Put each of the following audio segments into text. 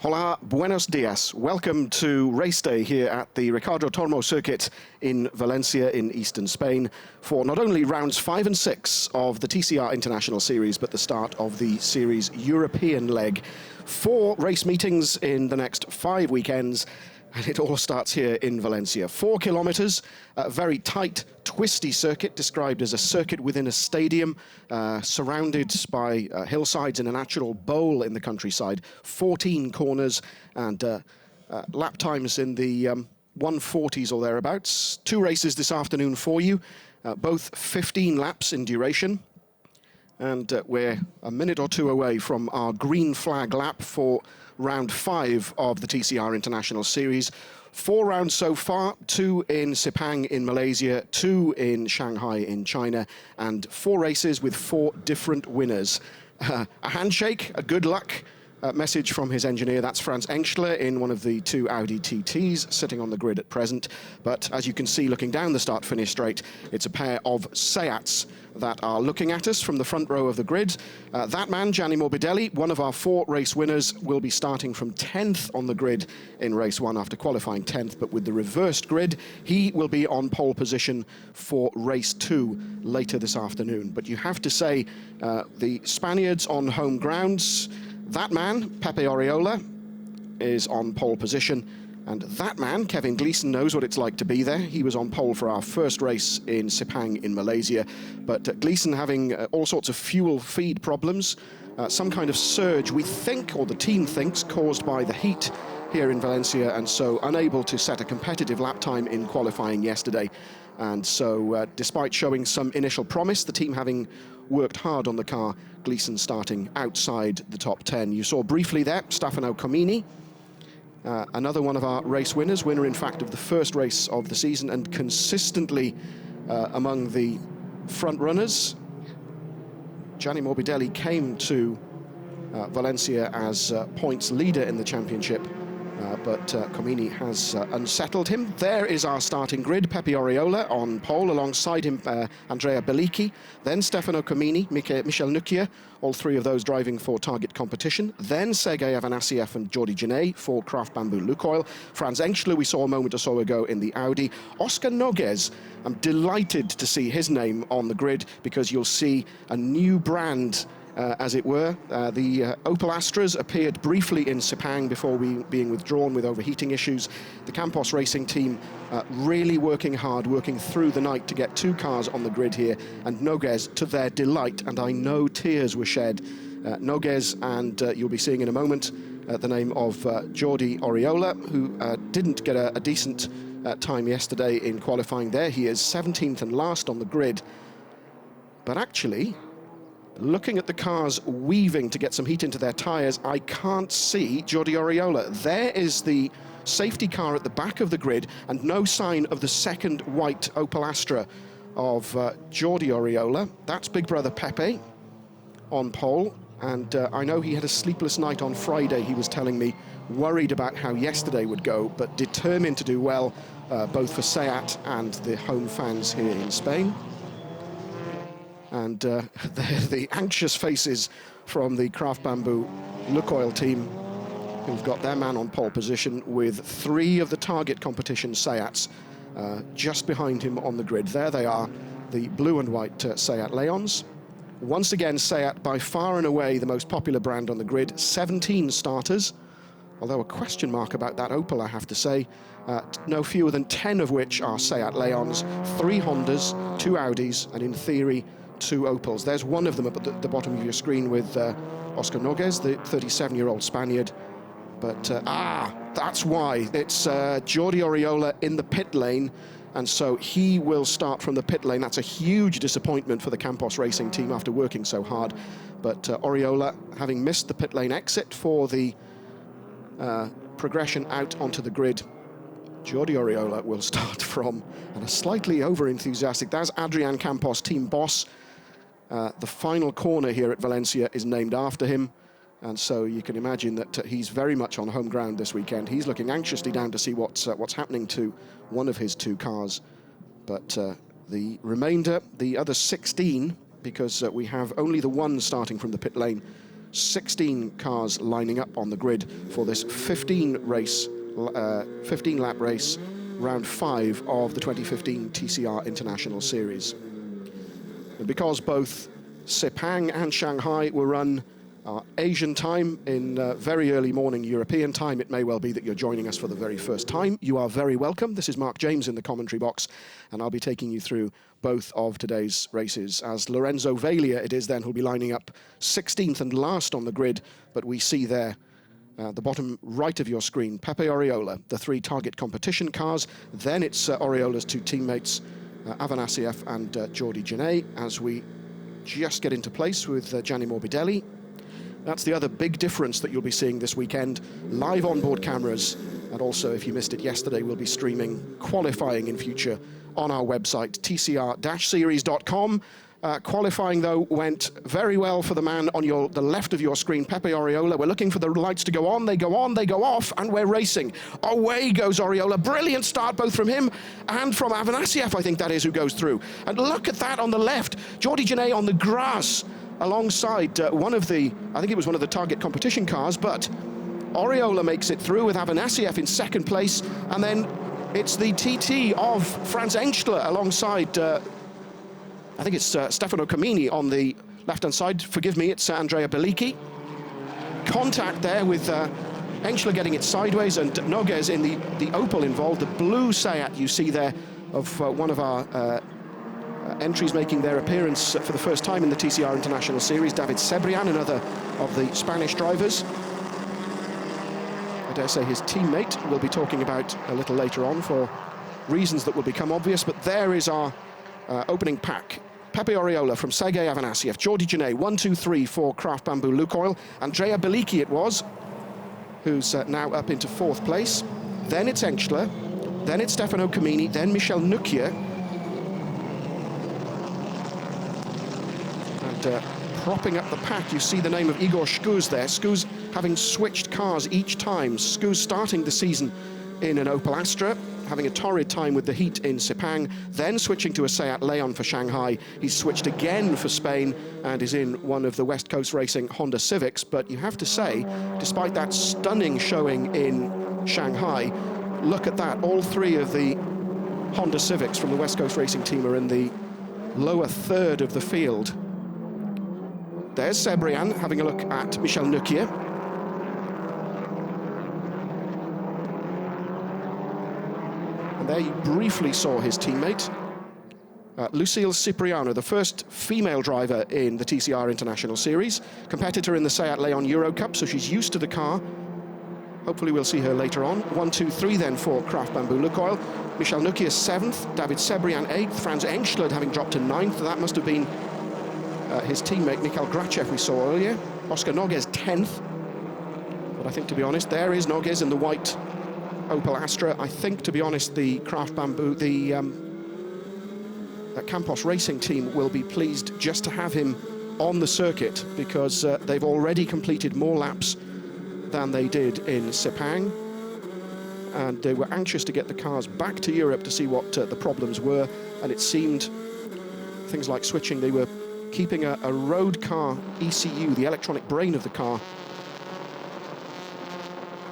Hola, buenos dias. Welcome to race day here at the Ricardo Tormo circuit in Valencia in eastern Spain for not only rounds 5 and 6 of the TCR International Series, but the start of the series European leg. 4 race meetings in the next 5 weekends. And it all starts here in Valencia. 4 kilometers, a very tight, twisty circuit, described as a circuit within a stadium, surrounded by hillsides in a natural bowl in the countryside. 14 corners and lap times in the 140s or thereabouts. 2 races this afternoon for you, both 15 laps in duration. And we're a minute or two away from our green flag lap for round 5 of the TCR International Series. 4 rounds so far, 2 in Sepang in Malaysia, 2 in Shanghai in China, and 4 races with 4 different winners. A handshake, a good luck message from his engineer. That's Franz Engstler in one of the 2 Audi TTs sitting on the grid at present. But as you can see, looking down the start-finish straight, it's a pair of Seats that are looking at us from the front row of the grid. That man, Gianni Morbidelli, one of our 4 race winners, will be starting from 10th on the grid in race 1 after qualifying 10th, but with the reversed grid, he will be on pole position for race 2 later this afternoon. But you have to say, the Spaniards on home grounds, that man, Pepe Oriola, is on pole position. And that man, Kevin Gleeson, knows what it's like to be there. He was on pole for our first race in Sepang in Malaysia. But Gleeson having all sorts of fuel feed problems, some kind of surge, we think, or the team thinks, caused by the heat here in Valencia, and so unable to set a competitive lap time in qualifying yesterday. And so, despite showing some initial promise, the team having worked hard on the car, Gleeson starting outside the top 10. You saw briefly there, Stefano Comini, another one of our race winners, winner in fact of the first race of the season, and consistently among the front runners. Gianni Morbidelli came to Valencia as points leader in the championship, but Comini has unsettled him. There is our starting grid. Pepe Oriola on pole, alongside him Andrea Bellicchi, then Stefano Comini, Michel Nukia, all 3 of those driving for Target Competition, then Sergei Avanasiev and Jordi Genet for Craft Bamboo Lukoil. Franz Engstler we saw a moment or so ago in the Audi. Oscar Noguez, I'm delighted to see his name on the grid, because you'll see a new brand, as it were. The Opel Astras appeared briefly in Sepang before being withdrawn with overheating issues. The Campos Racing team really working hard, working through the night to get 2 cars on the grid here, and Noguez, to their delight, and I know tears were shed. Noguez, and you'll be seeing in a moment the name of Jordi Oriola, who didn't get a decent time yesterday in qualifying. There he is, 17th and last on the grid. But actually, looking at the cars weaving to get some heat into their tyres, I can't see Jordi Oriola. There is the safety car at the back of the grid, and no sign of the second white Opel Astra of Jordi Oriola. That's big brother Pepe on pole, and I know he had a sleepless night on Friday, he was telling me, worried about how yesterday would go, but determined to do well, both for SEAT and the home fans here in Spain. And the anxious faces from the Craft Bamboo Lukoil team, who've got their man on pole position with 3 of the Target Competition Seats just behind him on the grid. There they are, the blue and white Seat Leons. Once again, Seat by far and away the most popular brand on the grid. 17 starters, although a question mark about that Opel, I have to say. No fewer than 10 of which are Seat Leons, 3 Hondas, 2 Audis, and in theory, 2 Opels. There's one of them up at the bottom of your screen with Oscar Noguez, the 37-year-old Spaniard. But, that's why. It's Jordi Oriola in the pit lane, and so he will start from the pit lane. That's a huge disappointment for the Campos Racing team after working so hard. But Oriola, having missed the pit lane exit for the progression out onto the grid, Jordi Oriola will start from, and a slightly over-enthusiastic, that's Adrian Campos, team boss. The final corner here at Valencia is named after him, and so you can imagine that he's very much on home ground this weekend. He's looking anxiously down to see what's happening to one of his 2 cars. But the remainder, the other 16, because we have only the 1 starting from the pit lane, 16 cars lining up on the grid for this 15-lap race, round 5 of the 2015 TCR International Series. And because both Sepang and Shanghai were run Asian time in very early morning European time, it may well be that you're joining us for the very first time. You are very welcome. This is Mark James in the commentary box, and I'll be taking you through both of today's races. As Lorenzo Valia it is then who'll be lining up 16th and last on the grid, but we see there the bottom right of your screen, Pepe Oriola, the 3 target competition cars. Then it's Oriola's 2 teammates, Avanasieff and Jordi Genet, as we just get into place with Gianni Morbidelli. That's the other big difference that you'll be seeing this weekend. Live onboard cameras, and also, if you missed it yesterday, we'll be streaming qualifying in future on our website, tcr-series.com. Qualifying, though, went very well for the man on the left of your screen, Pepe Oriola. We're looking for the lights to go on, they go off, and we're racing. Away goes Oriola. Brilliant start, both from him and from Avanasieff, I think that is, who goes through. And look at that on the left. Jordi Genet on the grass, alongside one of the target competition cars, but Oriola makes it through with Avanasieff in second place, and then it's the TT of Franz Engstler alongside, I think it's Stefano Camini on the left-hand side. Forgive me, it's Andrea Bellicchi. Contact there with Engstler getting it sideways, and Noguez in the Opel involved, the blue Seat you see there of one of our entries making their appearance for the first time in the TCR International Series, David Cebrian, another of the Spanish drivers. I dare say his teammate we'll be talking about a little later on for reasons that will become obvious, but there is our opening pack. Pepe Oriola from Sergei Avanasieff, Jordi Genet, 1, 2, 3 for Craft Bamboo Lukoil. Andrea Bellicchi it was, who's now up into 4th place. Then it's Engstler, then it's Stefano Camini, then Michel Nukia. And propping up the pack, you see the name of Igor Skuz there. Skuz having switched cars each time. Skuz starting the season in an Opel Astra, having a torrid time with the heat in Sepang, then switching to a Seat Leon for Shanghai. He's switched again for Spain and is in one of the West Coast Racing Honda Civics. But you have to say, despite that stunning showing in Shanghai, look at that. All 3 of the Honda Civics from the West Coast Racing team are in the lower third of the field. There's Cebrian having a look at Michel Nukia. And there you briefly saw his teammate, Lucille Cipriano, the first female driver in the TCR International Series, competitor in the Seat Leon Euro Cup, so she's used to the car. Hopefully we'll see her later on. 1, 2, 3 then for Craft Bamboo Lukoil. Michel Nukia 7th, David Cebrian 8th, Franz Engstler having dropped to 9th. That must have been his teammate Mikhail Grachev we saw earlier. Oscar Noguez 10th. But I think, to be honest, there is Noguez in the white Opel Astra. I think, to be honest, the Craft Bamboo, the Campos Racing team will be pleased just to have him on the circuit, because they've already completed more laps than they did in Sepang, and they were anxious to get the cars back to Europe to see what the problems were, and it seemed things like switching. They were keeping a road car ECU, the electronic brain of the car.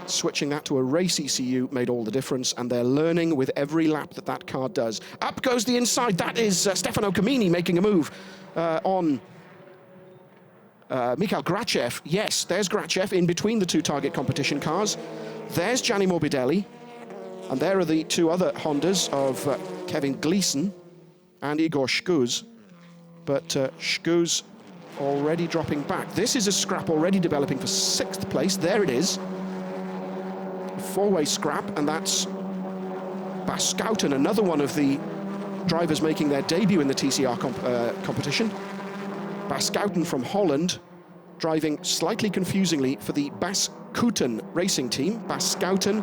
Switching that to a race ECU made all the difference, and they're learning with every lap that car does. Up goes the inside. That is Stefano Camini making a move on Mikhail Grachev. Yes, there's Grachev in between the 2 target competition cars. There's Gianni Morbidelli, and there are the 2 other Hondas of Kevin Gleason and Igor Skuz. But Skuz already dropping back. This is a scrap already developing for 6th place. There it is. A 4-way scrap, and that's Bas Schouten, another one of the drivers making their debut in the TCR competition. Bas Schouten from Holland, driving slightly confusingly for the Bas Schouten racing team. Bas Schouten,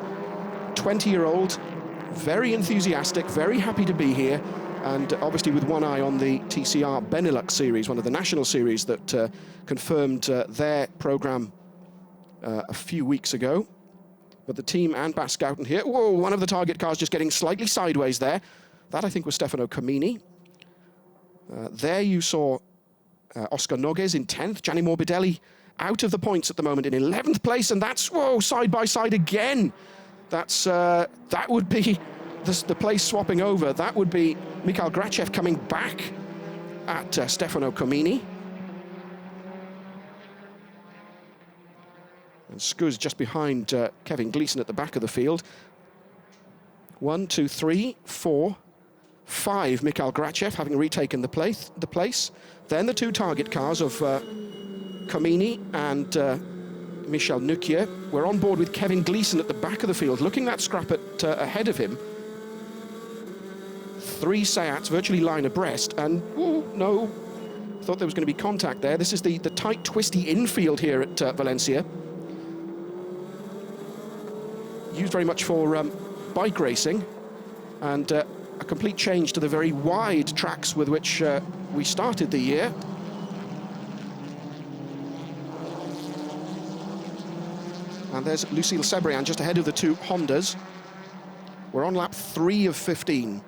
20-year-old, very enthusiastic, very happy to be here, and obviously with one eye on the TCR Benelux series, one of the national series that confirmed their program a few weeks ago. But the team and Bas Schouten here. Whoa, one of the target cars just getting slightly sideways there. That, I think, was Stefano Camini. There you saw Oscar Noguez in 10th, Gianni Morbidelli out of the points at the moment in 11th place, and that's, whoa, side by side again. That's that would be the place swapping over. That would be Mikhail Grachev coming back at Stefano Comini. And Skuz just behind Kevin Gleeson at the back of the field. 1, 2, 3, 4, 5 Mikhail Grachev having retaken the place. Then the two target cars of Comini and Michel Nukier. We're on board with Kevin Gleeson at the back of the field, looking that scrap at ahead of him. 3 Seats virtually line abreast, and ooh, no, thought there was going to be contact there. This is the tight, twisty infield here at Valencia. Used very much for bike racing, and a complete change to the very wide tracks with which we started the year. And there's Lucille Sebrian just ahead of the two Hondas. We're on lap 3 of 15.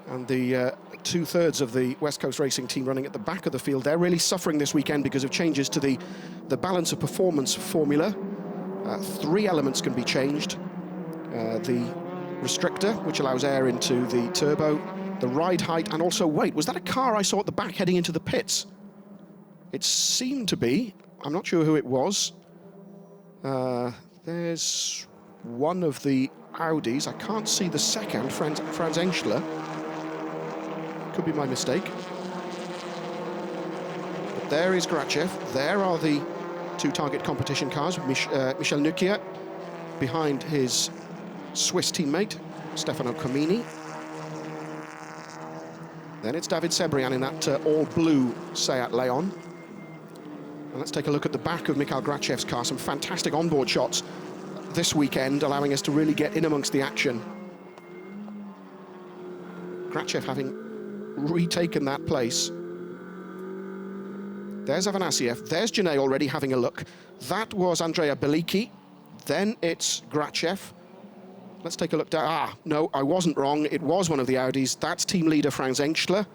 And the 2/3 of the West Coast Racing team running at the back of the field, they're really suffering this weekend because of changes to the balance of performance formula. 3 elements can be changed. The restrictor, which allows air into the turbo, the ride height, and also weight. Was that a car I saw at the back heading into the pits? It seemed to be. I'm not sure who it was. There's one of the Audis. I can't see the second, Franz Engstler. Could be my mistake. But there is Grachev. There are the 2 target competition cars. Michel Nukier behind his Swiss teammate, Stefano Comini. Then it's David Sebrian in that all-blue Seat Leon. And let's take a look at the back of Mikhail Grachev's car. Some fantastic onboard shots this weekend, allowing us to really get in amongst the action. Grachev having retaken that place. There's Avanasiev. There's Janae already having a look. That was Andrea Bellicchi. Then it's Grachev. Let's take a look down. Ah, no, I wasn't wrong. It was one of the Audis. That's team leader Franz Engstler.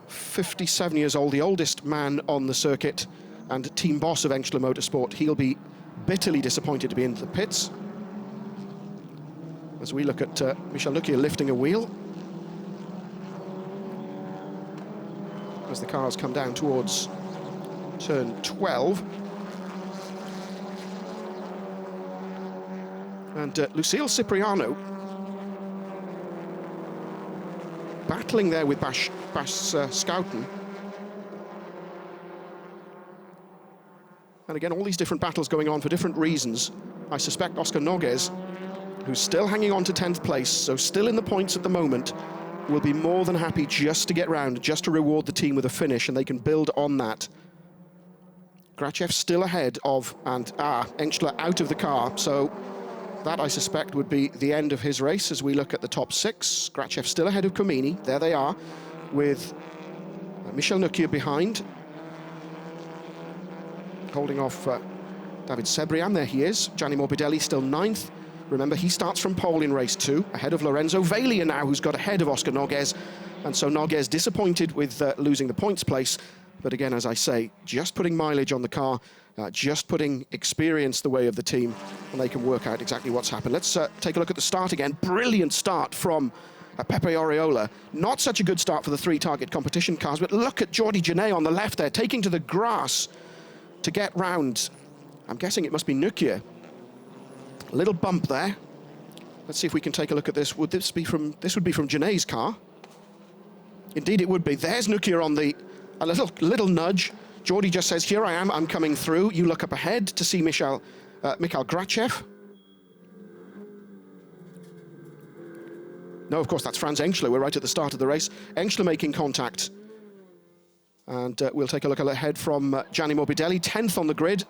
57 years old, the oldest man on the circuit and team boss of Engstler Motorsport. He'll be bitterly disappointed to be in the pits. As we look at Michel Nukier lifting a wheel. As the cars come down towards turn 12. And Lucille Cipriano battling there with Bas Schouten. And again, all these different battles going on for different reasons. I suspect Oscar Noguez, who's still hanging on to 10th place, so still in the points at the moment, will be more than happy just to get round, just to reward the team with a finish, and they can build on that. Grachev still ahead of, and Engstler out of the car, so that, I suspect, would be the end of his race as we look at the top 6. Grachev still ahead of Comini. There they are, with Michel Nukier behind. Holding off David Sebrian. There he is. Gianni Morbidelli still 9th. Remember, he starts from pole in race 2, ahead of Lorenzo Valia now, who's got ahead of Oscar Noguez. And so Noguez disappointed with losing the points place. But again, as I say, just putting mileage on the car, just putting experience the way of the team, and they can work out exactly what's happened. Let's take a look at the start again. Brilliant start from Pepe Oriola. Not such a good start for the 3 target competition cars, but look at Jordi Janae on the left there, taking to the grass to get round. I'm guessing it must be Nukier. A little bump there. Let's see if we can take a look at this. Would this be from, this would be from Janae's car? Indeed it would be. There's Nukier on the, a little nudge. Jordi just says, here I am, I'm coming through. You look up ahead to see Mikhail Grachev. No, of course, that's Franz Engstler. We're right at the start of the race. Engstler making contact. And we'll take a look ahead from Gianni Morbidelli, 10th on the grid.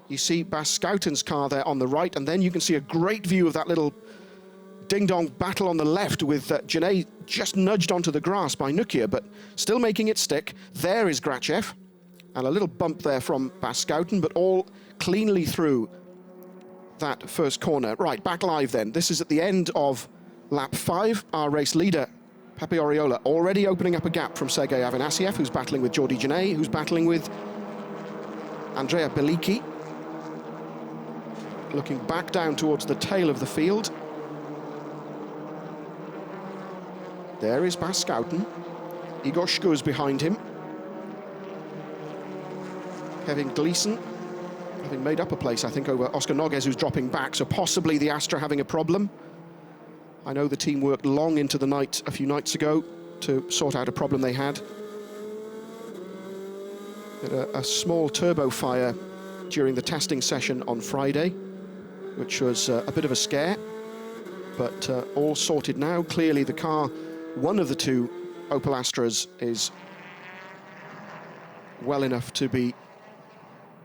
You see Bas Schouten's car there on the right, and then you can see a great view of that little ding-dong battle on the left with Janae just nudged onto the grass by Nukier, but still making it stick. There is Grachev. And a little bump there from Bas Schouten, but all cleanly through that first corner. Right, back live then. This is at the end of lap 5. Our race leader, Pepe Oriola already opening up a gap from Sergei Afanasiev, who's battling with Jordi Jannet, who's battling with Andrea Beliki. Looking back down towards the tail of the field. There is Bas Schouten. Igor Shkuz behind him. Kevin Gleeson, having made up a place, I think, over Oscar Noguez, who's dropping back, so possibly the Astra having a problem. I know the team worked long into the night a few nights ago to sort out a problem they had. Had a small turbo fire during the testing session on Friday, which was a bit of a scare, but all sorted now. Clearly the car, one of the two Opel Astras, is well enough to be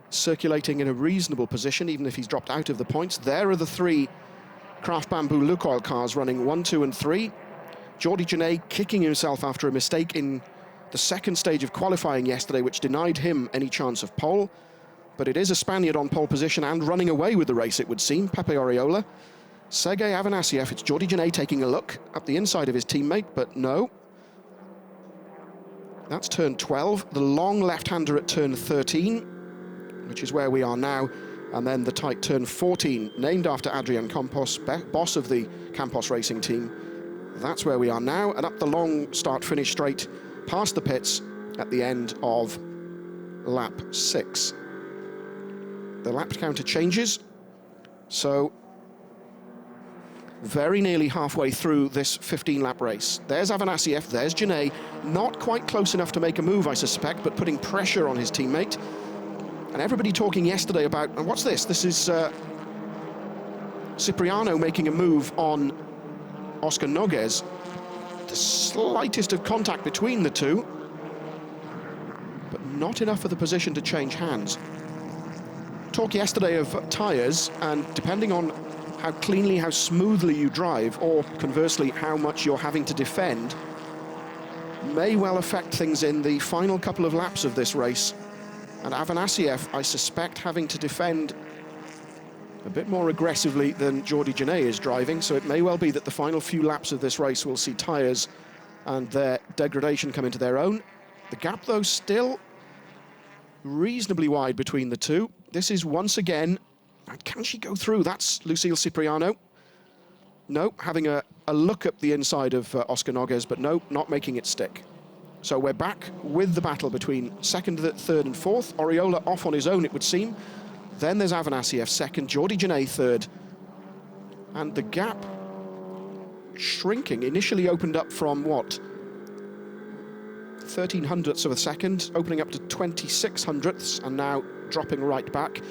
circulating in a reasonable position, even if he's dropped out of the points. There are the three Craft Bamboo Lukoil cars running 1, 2 and 3. Jordi Jannet kicking himself after a mistake in the second stage of qualifying yesterday, which denied him any chance of pole. But it is a Spaniard on pole position and running away with the race, it would seem, Pepe Oriola. Sergei Afanasiev, it's Jordi Jannet taking a look up the inside of his teammate, but no. That's turn 12, the long left-hander at turn 13, which is where we are now, and then the tight turn 14, named after Adrian Campos, boss of the Campos racing team. That's where we are now, and up the long start-finish straight, past the pits at the end of lap 6. The lap counter changes, so very nearly halfway through this 15-lap race. There's Afanasiev, there's Jannet, not quite close enough to make a move, I suspect, but putting pressure on his teammate. And everybody talking yesterday about, and what's this? This is Cipriano making a move on Oscar Noguez. The slightest of contact between the two, but not enough for the position to change hands. Talk yesterday of tyres, and depending on how cleanly, how smoothly you drive, or conversely, how much you're having to defend, may well affect things in the final couple of laps of this race. And Afanasiev, I suspect, having to defend a bit more aggressively than Jordi Jannet is driving, so it may well be that the final few laps of this race will see tyres and their degradation come into their own. The gap, though, still reasonably wide between the two. This is once again, can she go through? That's Lucille Cipriano. No, having a look at the inside of Oscar Noguez, but no, not making it stick. So we're back with the battle between second, third and fourth. Oriola off on his own, it would seem. Then there's Afanasiev second, Jordi Jannet third. And the gap shrinking. Initially opened up from, what, 13 hundredths of a second, opening up to 26 hundredths, and now dropping right back.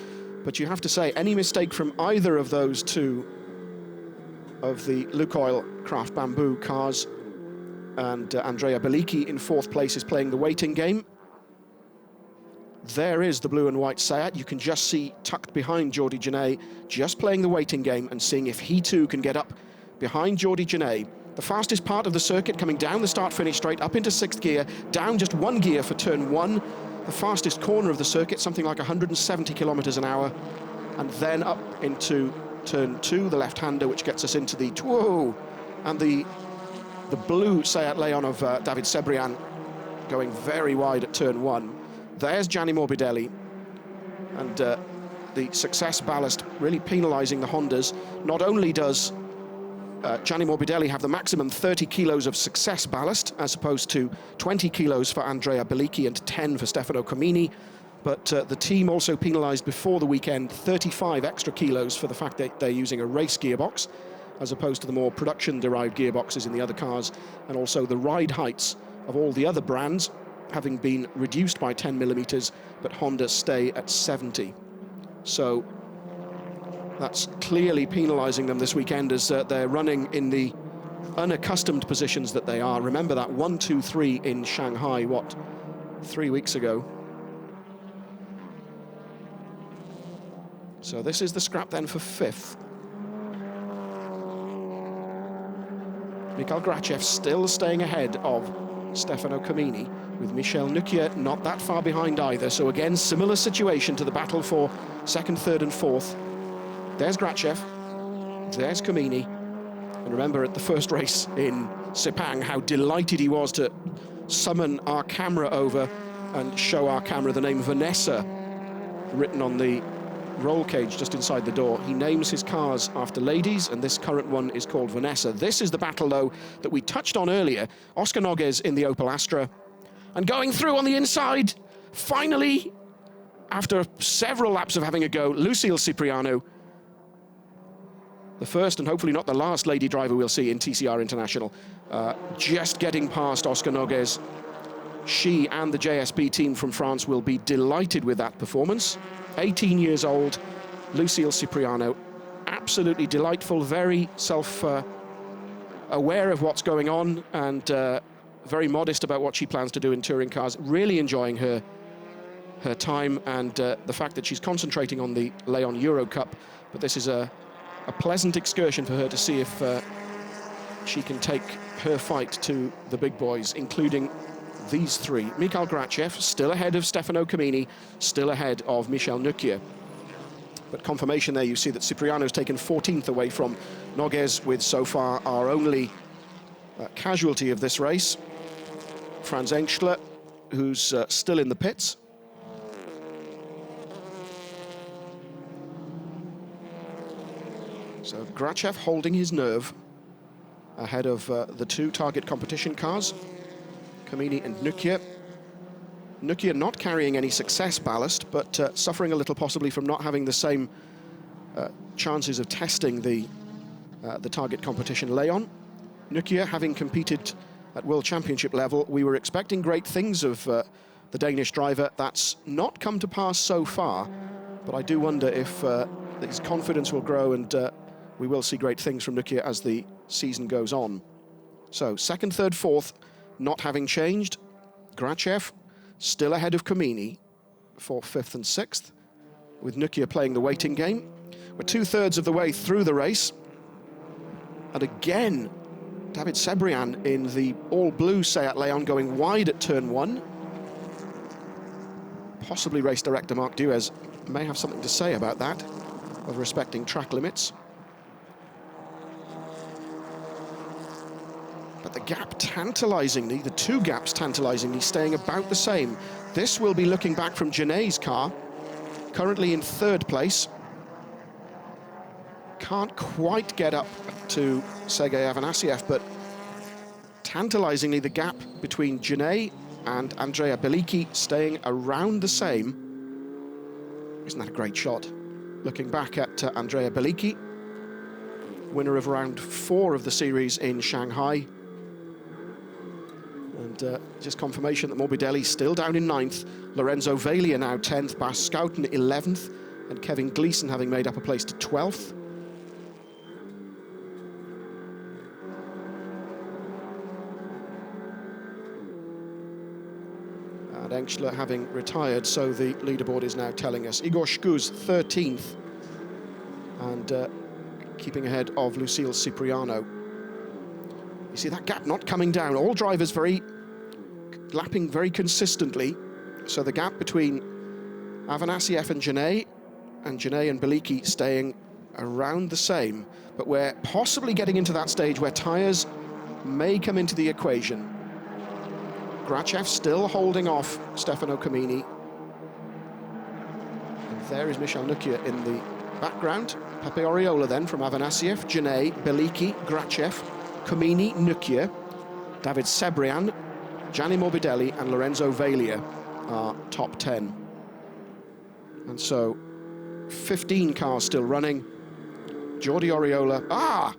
But you have to say, any mistake from either of those two of the Lukoil Craft Bamboo cars, and Andrea Beliki in fourth place is playing the waiting game. There is the blue and white Seat. You can just see tucked behind Jordi Jannet, just playing the waiting game and seeing if he too can get up behind Jordi Jannet. The fastest part of the circuit coming down the start-finish straight, up into sixth gear, down just one gear for turn one. The fastest corner of the circuit, something like 170 kilometers an hour. And then up into turn two, the left-hander, which gets us into the, whoa, and the blue Seat Leon of David Cebrian going very wide at turn one. There's Gianni Morbidelli, and the success ballast really penalising the Hondas. Not only does Gianni Morbidelli have the maximum 30 kilos of success ballast, as opposed to 20 kilos for Andrea Beliki and 10 for Stefano Comini, but the team also penalised before the weekend 35 extra kilos for the fact that they're using a race gearbox, as opposed to the more production-derived gearboxes in the other cars, and also the ride heights of all the other brands having been reduced by 10 millimeters, but Honda stay at 70. So that's clearly penalising them this weekend as they're running in the unaccustomed positions that they are. Remember that 1, 2, 3 in Shanghai, what, 3 weeks ago? So this is the scrap then for fifth. Mikhail Grachev still staying ahead of Stefano Comini, with Michel Nukia not that far behind either. So again, similar situation to the battle for second, third and fourth. There's Grachev, there's Comini. And remember, at the first race in Sepang how delighted he was to summon our camera over and show our camera the name Vanessa written on the roll cage just inside the door. He names his cars after ladies, and this current one is called Vanessa. This is the battle, though, that we touched on earlier. Oscar Noguez in the Opel Astra, and going through on the inside, finally, after several laps of having a go, Lucille Cipriano, the first and hopefully not the last lady driver we'll see in TCR International, just getting past Oscar Noguez. She and the JSB team from France will be delighted with that performance. 18 years old, Lucille Cipriano, absolutely delightful, very self-aware of what's going on, and very modest about what she plans to do in touring cars, really enjoying her time, and the fact that she's concentrating on the Leon Euro Cup. But this is a pleasant excursion for her to see if she can take her fight to the big boys, including these three. Mikhail Grachev, still ahead of Stefano Camini, still ahead of Michel Nukier. But confirmation there, you see that Cipriano's taken 14th away from Noguez, with so far our only casualty of this race, Franz Engstler, who's still in the pits. So Grachev holding his nerve ahead of the two target competition cars, Camini and Nukier. Nukier not carrying any success ballast, but suffering a little possibly from not having the same chances of testing the target competition Leon. Nukier having competed at World Championship level, we were expecting great things of the Danish driver. That's not come to pass so far, but I do wonder if his confidence will grow, and we will see great things from Nukier as the season goes on. So second, third, fourth, not having changed. Grachev still ahead of Camini for fifth and sixth, with Nukier playing the waiting game. We're 2/3 of the way through the race. And again, David Sebrian in the all-blue Seat Leon going wide at turn one. Possibly race director Marc Duez may have something to say about that, of respecting track limits. But the gap tantalizingly, the two gaps tantalizingly, staying about the same. This will be looking back from Janet's car, currently in third place. Can't quite get up to Sergei Afanasiev, but tantalizingly the gap between Janet and Andrea Bellicchi staying around the same. Isn't that a great shot? Looking back at Andrea Bellicchi, winner of round 4 of the series in Shanghai. And just confirmation that Morbidelli still down in 9th. Lorenzo Vaglia now 10th, Bas Schouten 11th, and Kevin Gleeson having made up a place to 12th. And Engstler having retired, so the leaderboard is now telling us. Igor Shkuz 13th, and keeping ahead of Lucille Cipriano. You see that gap not coming down. All drivers lapping very consistently. So the gap between Afanasiev and Janet and Bellicchi staying around the same. But we're possibly getting into that stage where tyres may come into the equation. Grachev still holding off Stefano Camini. And there is Michel Nukier in the background. Pepe Oriola then from Afanasiev, Janet, Bellicchi, Grachev, Camini, Nukier, David Sebrian, Gianni Morbidelli and Lorenzo Vaglia are top 10. And so 15 cars still running. Jordi Oriola,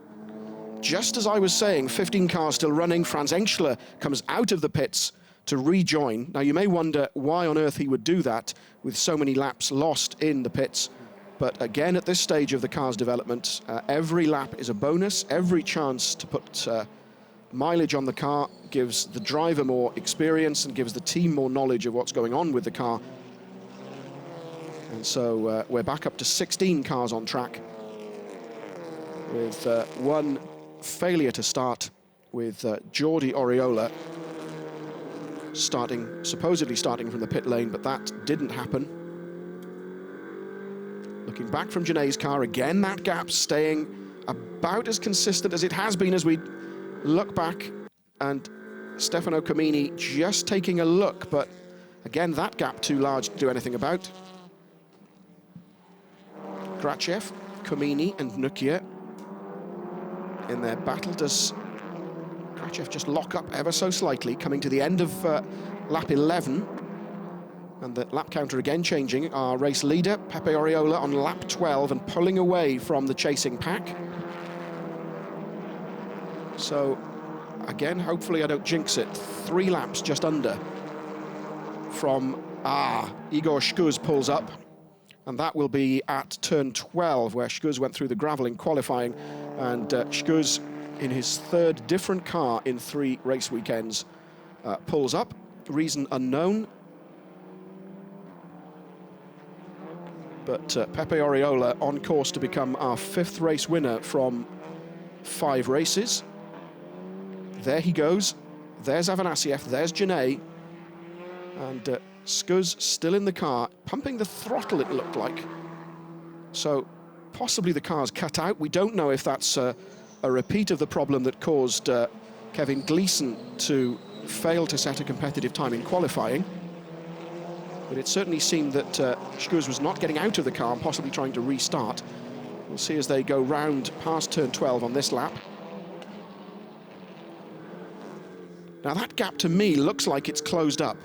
just as I was saying, 15 cars still running. Franz Engstler comes out of the pits to rejoin. Now you may wonder why on earth he would do that with so many laps lost in the pits. But again, at this stage of the car's development, every lap is a bonus. Every chance to put mileage on the car gives the driver more experience and gives the team more knowledge of what's going on with the car. And so we're back up to 16 cars on track, with one failure to start, with Jordi Oriola supposedly starting from the pit lane, but that didn't happen. Looking back from Janet's car, again that gap staying about as consistent as it has been as we look back and Stefano Comini just taking a look, but again, that gap too large to do anything about. Grachev, Comini and Nukia in their battle. Does Grachev just lock up ever so slightly, coming to the end of lap 11? And the lap counter again changing. Our race leader, Pepe Oriola, on lap 12 and pulling away from the chasing pack. So, again, hopefully I don't jinx it. 3 laps just under from, Igor Shkuz pulls up. And that will be at turn 12, where Shkuz went through the gravel in qualifying. And Shkuz, in his 3rd different car in 3 race weekends, pulls up. Reason unknown. But Pepe Oriola on course to become our 5th race winner from 5 races. There he goes. There's Avanasiev, there's Genet. And Skuz still in the car, pumping the throttle, it looked like. So possibly the car's cut out. We don't know if that's a repeat of the problem that caused Kevin Gleeson to fail to set a competitive time in qualifying. But it certainly seemed that Skuz was not getting out of the car and possibly trying to restart. We'll see as they go round past turn 12 on this lap. Now that gap to me looks like it's closed up,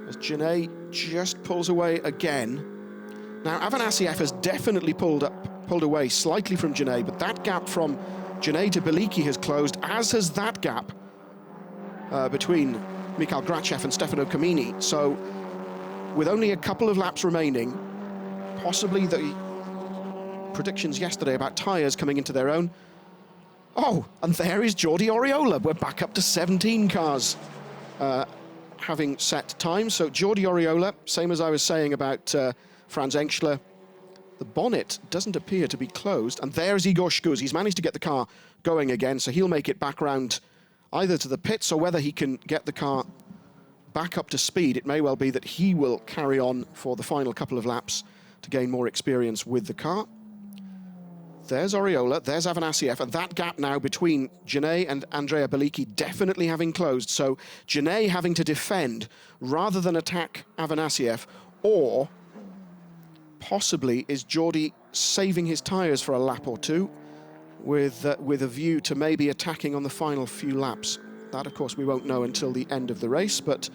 as Genet just pulls away again. Now Avanasiev has definitely pulled away slightly from Genet, but that gap from Genet to Beliki has closed, as has that gap between Mikhail Grachev and Stefano Comini. So with only a couple of laps remaining, possibly the predictions yesterday about tyres coming into their own. Oh, and there is Jordi Oriola. We're back up to 17 cars having set times. So Jordi Oriola, same as I was saying about Franz Engschler, the bonnet doesn't appear to be closed. And there's Igor Shkuz. He's managed to get the car going again, so he'll make it back round either to the pits or whether he can get the car back up to speed. It may well be that he will carry on for the final couple of laps to gain more experience with the car. There's Oriola, there's Avanasiev, and that gap now between Genet and Andrea Beliki definitely having closed. So Genet having to defend rather than attack Avanasiev, or possibly is Jordi saving his tyres for a lap or two with a view to maybe attacking on the final few laps. That, of course, we won't know until the end of the race, but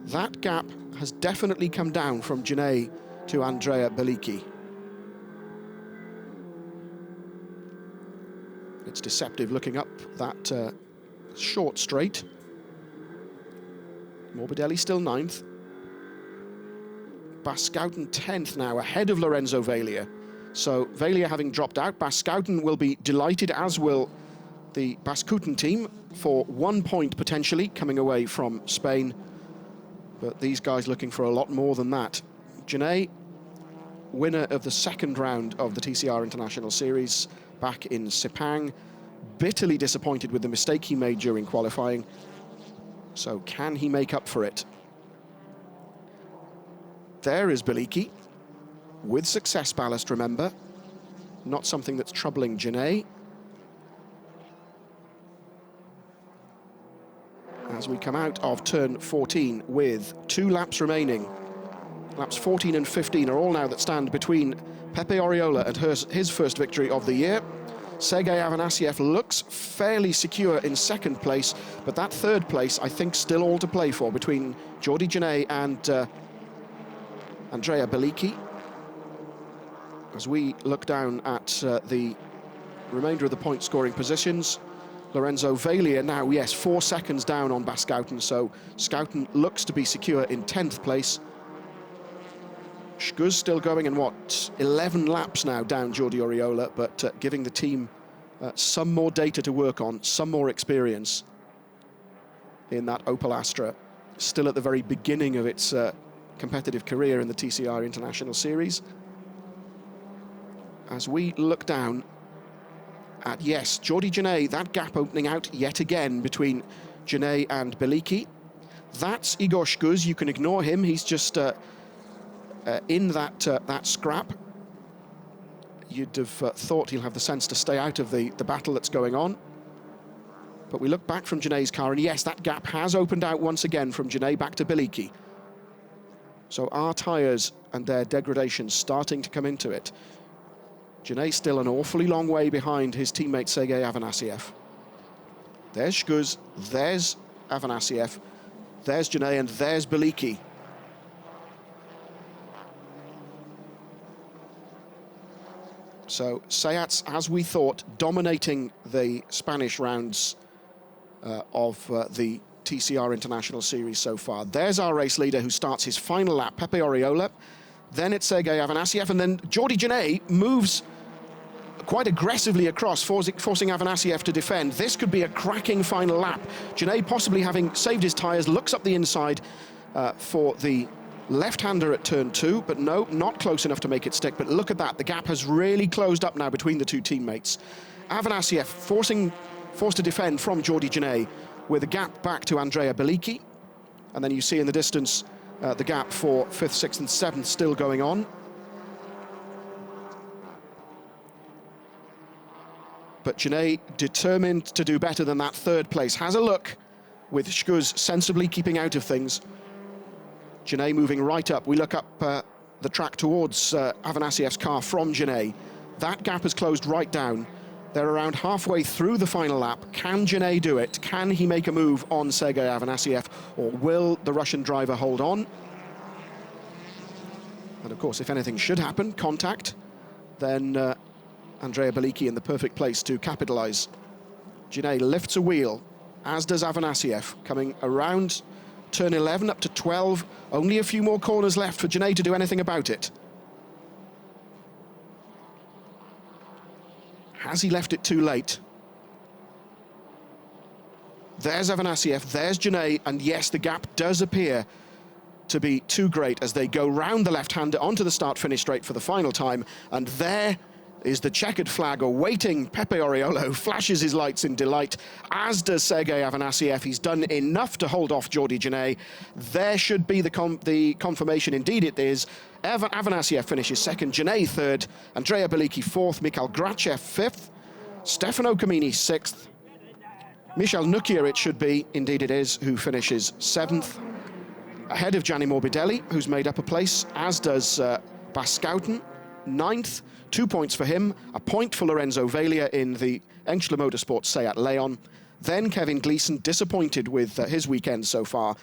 that gap has definitely come down from Genet to Andrea Beliki. It's deceptive looking up that short straight. Morbidelli still 9th. Bascouten 10th now, ahead of Lorenzo Vaglia. So Vaglia having dropped out, Bascouten will be delighted, as will the Bascouten team, for 1 point potentially coming away from Spain. But these guys looking for a lot more than that. Genet, winner of the 2nd round of the TCR International Series back in Sepang, bitterly disappointed with the mistake he made during qualifying. So can he make up for it? There is Beliki, with success ballast, remember. Not something that's troubling Genet. As we come out of turn 14 with 2 laps remaining. Laps 14 and 15 are all now that stand between Pepe Oriola and his first victory of the year. Sergei Avanasiev looks fairly secure in 2nd place, but that 3rd place, I think, still all to play for between Jordi Genet and Andrea Beliki. As we look down at the remainder of the point-scoring positions, Lorenzo Vaglia now, yes, 4 seconds down on Bascouten, so Schouten looks to be secure in 10th place. Shkuz still going in, 11 laps now down Jordi Oriola, but giving the team some more data to work on, some more experience in that Opel Astra. Still at the very beginning of its competitive career in the TCR International Series. As we look down at, yes, Jordi Genet, that gap opening out yet again between Genet and Beliki. That's Igor Shkuz. You can ignore him. He's just in that scrap. You'd have thought he'll have the sense to stay out of the battle that's going on. But we look back from Janay's car, and yes, that gap has opened out once again from Janay back to Biliki. So our tyres and their degradation starting to come into it. Janay still an awfully long way behind his teammate Sergei Afanasyev. There's Shkuz, there's Afanasyev, there's Janay, and there's Biliki. So Sayat's, as we thought, dominating the Spanish rounds of the TCR International Series so far. There's our race leader who starts his final lap, Pepe Oriola. Then it's Sergei Afanasyev, and then Jordi Janay moves quite aggressively across, forcing Afanasyev to defend. This could be a cracking final lap. Janay, possibly having saved his tyres, looks up the inside for the left-hander at turn 2, but no, not close enough to make it stick. But look at that, the gap has really closed up now between the two teammates. Afanasyev forced to defend from Jordi Janay, with a gap back to Andrea Biliki. And then you see in the distance the gap for 5th, 6th and 7th still going on. But Janay determined to do better than that 3rd place. Has a look, with Shkuz sensibly keeping out of things. Janay moving right up. We look up the track towards Avanasyev's car from Janay. That gap has closed right down. They're around halfway through the final lap. Can Janay do it? Can he make a move on Sergei Afanasyev? Or will the Russian driver hold on? And of course, if anything should happen, contact, then Andrea Biliki in the perfect place to capitalize. Janay lifts a wheel, as does Afanasyev, coming around turn 11 up to 12. Only a few more corners left for Janay to do anything about it. Has he left it too late? There's Afanasyev, there's Janay, and yes, the gap does appear to be too great as they go round the left-hander onto the start-finish straight for the final time, and there is the checkered flag awaiting Pepe Oriola, who flashes his lights in delight, as does Sergei Afanasyev. He's done enough to hold off Jordi Janay. There should be the confirmation. Indeed it is. Afanasyev finishes 2nd, Janay 3rd, Andrea Biliki 4th, Mikhail Grachev 5th, Stefano Camini 6th, Michel Nukier, it should be, indeed it is, who finishes 7th, ahead of Gianni Morbidelli, who's made up a place, as does Baskouten, 9th, 2 points for him, a point for Lorenzo Valia in the Engstler Motorsports Seat Leon. Then Kevin Gleeson, disappointed with his weekend so far.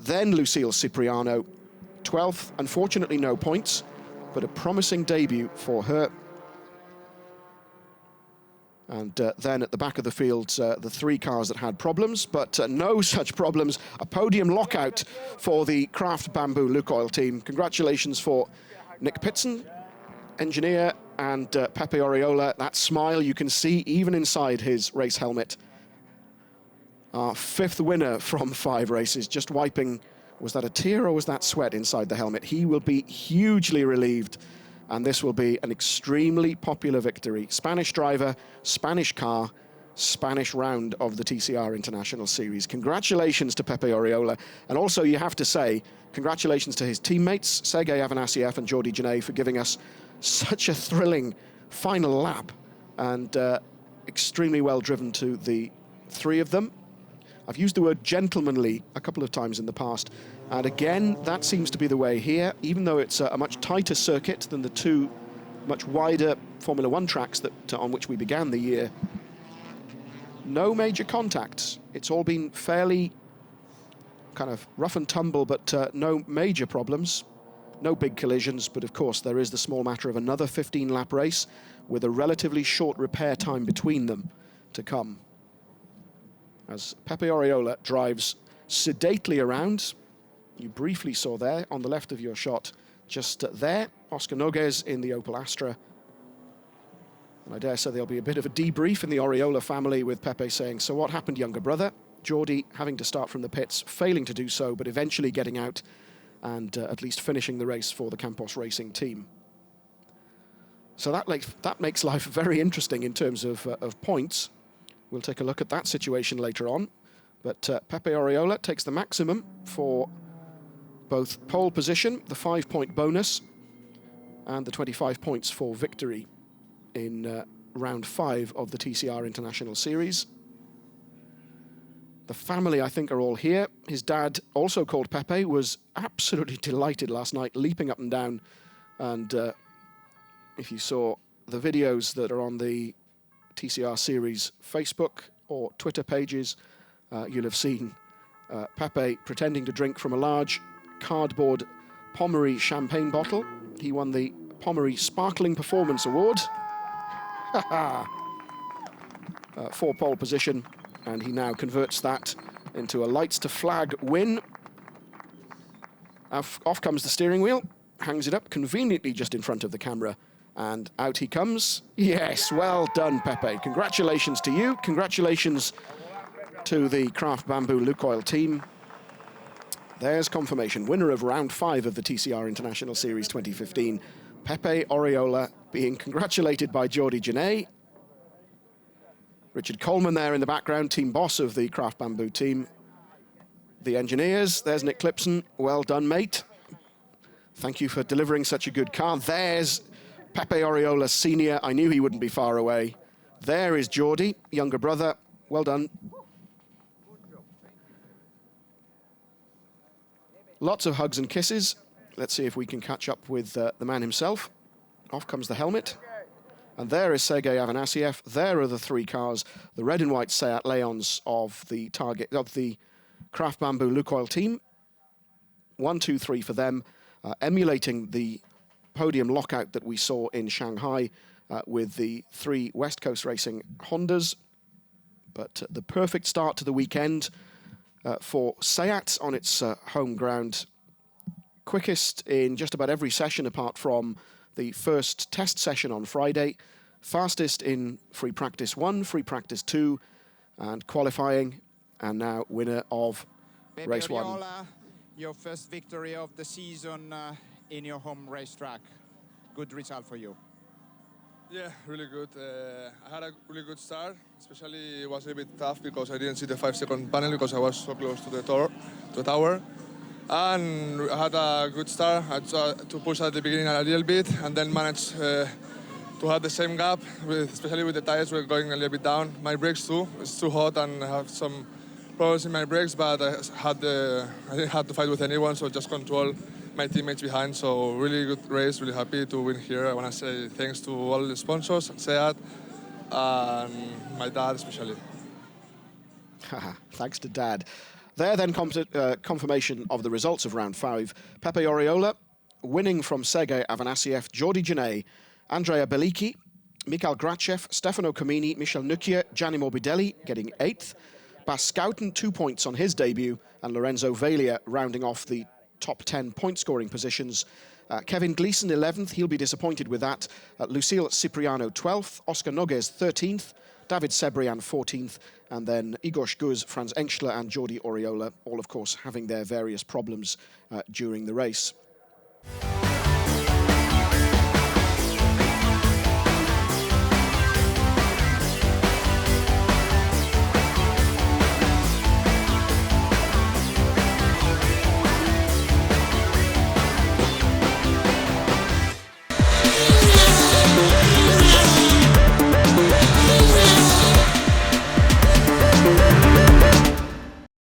Then Lucille Cipriano, 12th, unfortunately no points, but a promising debut for her. And then at the back of the field, the 3 cars that had problems, but no such problems. A podium lockout for the Kraft Bamboo Lukoil team. Congratulations for Nick Pitson, engineer, and Pepe Oriola. That smile you can see even inside his race helmet. Our 5th winner from 5 races, just wiping, was that a tear or was that sweat inside the helmet? He will be hugely relieved, and this will be an extremely popular victory. Spanish driver, Spanish car, Spanish round of the TCR International Series. Congratulations to Pepe Oriola, and also you have to say congratulations to his teammates, Sergei Afanasyev and Jordi Janay, for giving us such a thrilling final lap, and extremely well driven to the 3 of them. I've used the word gentlemanly a couple of times in the past, and again, that seems to be the way here, even though it's a much tighter circuit than the 2 much wider Formula 1 tracks that on which we began the year. No major contacts. It's all been fairly kind of rough and tumble, but no major problems. No big collisions, but of course there is the small matter of another 15-lap race with a relatively short repair time between them to come. As Pepe Oriola drives sedately around, you briefly saw there on the left of your shot, just there, Oscar Noguez in the Opel Astra. And I dare say there'll be a bit of a debrief in the Oriola family, with Pepe saying, "So what happened, younger brother?" Jordi having to start from the pits, failing to do so, but eventually getting out and at least finishing the race for the Campos Racing team. So that makes life very interesting in terms of points. We'll take a look at that situation later on. But Pepe Oriola takes the maximum for both pole position, the 5-point bonus, and the 25 points for victory in round 5 of the TCR International Series. The family, I think, are all here. His dad, also called Pepe, was absolutely delighted last night, leaping up and down. And if you saw the videos that are on the TCR series Facebook or Twitter pages, you'll have seen Pepe pretending to drink from a large cardboard Pommery champagne bottle. He won the Pommery Sparkling Performance Award for pole position, and he now converts that into a lights to flag win. Off comes the steering wheel, hangs it up conveniently just in front of the camera, and out he comes. Yes, well done, Pepe. Congratulations to you. Congratulations to the Craft Bamboo Lukoil team. There's confirmation. Winner of round 5 of the TCR International Series 2015, Pepe Oriola, being congratulated by Jordi Genet. Richard Coleman there in the background, team boss of the Craft Bamboo team. The engineers, there's Nick Clipson. Well done, mate. Thank you for delivering such a good car. There's Pepe Oriola Senior. I knew he wouldn't be far away. There is Jordi, younger brother. Well done. Lots of hugs and kisses. Let's see if we can catch up with the man himself. Off comes the helmet. And there is Sergei Afanasiev. There are the 3 cars, the red and white Seat Leons of the Craft Bamboo Lukoil team. 1, 2, 3 for them, emulating the podium lockout that we saw in Shanghai with the 3 West Coast Racing Hondas. But the perfect start to the weekend for Seat on its home ground. Quickest in just about every session apart from the first test session on Friday. Fastest in free practice 1, free practice 2, and qualifying. And now winner of Pepe race 1. Oriola, your first victory of the season in your home racetrack. Good result for you. Yeah, really good. I had a really good start, especially it was a bit tough because I didn't see the 5-second panel because I was so close to the tower. And I had a good start. I tried to push at the beginning a little bit and then managed to have the same gap, especially with the tires were going a little bit down. My brakes too, it's too hot and I have some problems in my brakes, but I didn't have to fight with anyone, so just control my teammates behind. So really good race, really happy to win here. I want to say thanks to all the sponsors, Seat, and my dad especially. Thanks to Dad. There then confirmation of the results of round 5. Pepe Oriola winning from Sergei Afanasiev, Jordi Genet, Andrea Bellicchi, Mikhail Grachev, Stefano Comini, Michel Nuccia, Gianni Morbidelli getting 8th. Bas Schouten 2 points on his debut, and Lorenzo Valia rounding off the top 10 point-scoring positions. Kevin Gleeson 11th, he'll be disappointed with that. Lucille Cipriano 12th, Oscar Nogues 13th, David Sebrian 14th, and then Igor Shguz, Franz Engstler and Jordi Oriola, all of course having their various problems during the race.